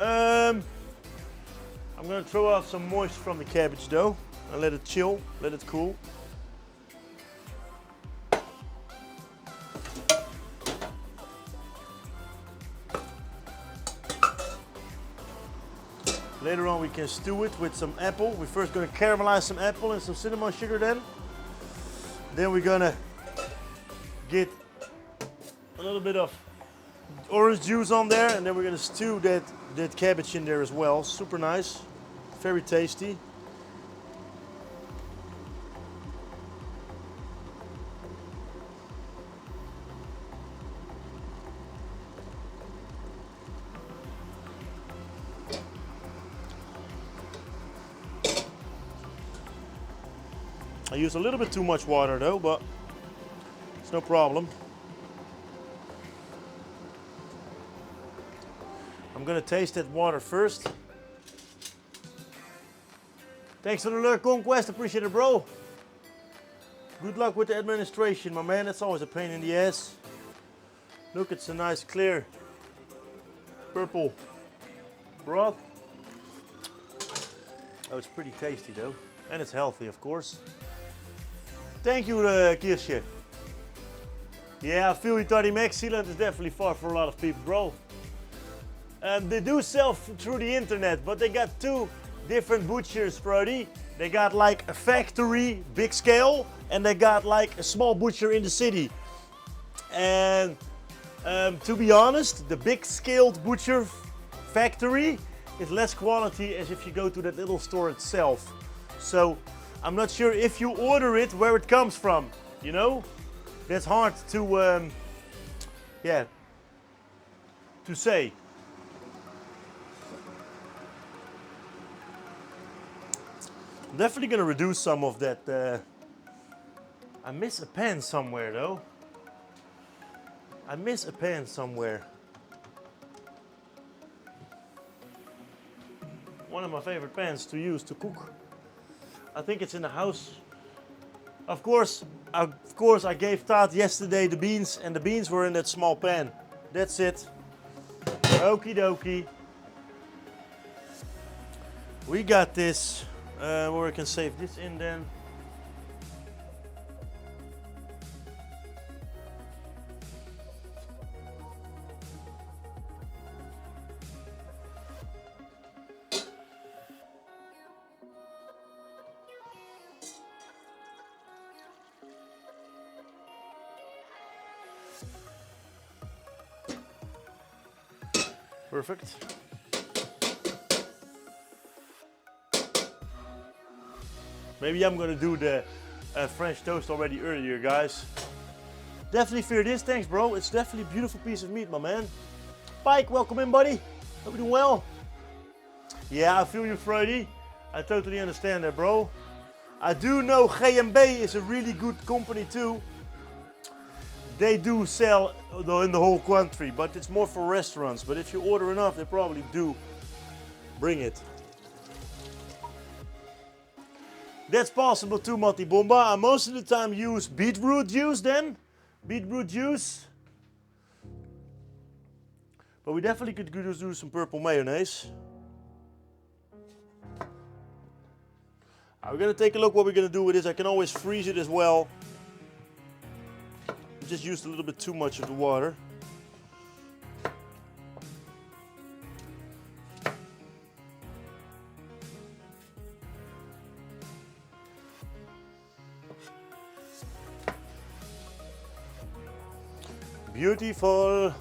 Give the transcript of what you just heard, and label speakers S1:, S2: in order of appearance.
S1: I'm gonna throw out some moisture from the cabbage though and let it chill, let it cool. Later on we can stew it with some apple. We're first gonna caramelize some apple and some cinnamon sugar then. Then we're gonna get a little bit of orange juice on there and then we're gonna stew that cabbage in there as well. Super nice, very tasty. I use a little bit too much water though, but it's no problem. I'm gonna taste that water first. Thanks for the lure conquest, appreciate it, bro. Good luck with the administration, my man. That's always a pain in the ass. Look, it's a nice clear purple broth. Oh, it's pretty tasty though. And it's healthy, of course. Thank you, Kirsje. Yeah, I feel you, Toddy Max. Sealand is definitely far for a lot of people, bro. They do sell through the internet, but they got two different butchers, Brody. They got like a factory, big scale, and they got like a small butcher in the city. And to be honest, the big scaled butcher factory is less quality as if you go to that little store itself. So I'm not sure if you order it where it comes from, you know? That's hard to, yeah, to say. I'm definitely gonna reduce some of that. I miss a pan somewhere though. I miss a pan somewhere. One of my favorite pans to use to cook. I think it's in the house. Of course, I gave Taat yesterday the beans, and the beans were in that small pan. That's it. Okie dokie. We got this. Where we can save this in then. Perfect. Maybe I'm gonna do the French toast already earlier, guys. Definitely fear this, thanks bro. It's definitely a beautiful piece of meat, my man. Pike, welcome in, buddy. Hope you're doing well. Yeah, I feel you, Friday. I totally understand that, bro. I do know GMB is a really good company too. They do sell though in the whole country, but it's more for restaurants. But if you order enough, they probably do bring it. That's possible too, Matti Bomba. I most of the time use beetroot juice then. Beetroot juice. But we definitely could do some purple mayonnaise. We're gonna take a look what we're gonna do with this. I can always freeze it as well. Just used a little bit too much of the water. Beautiful.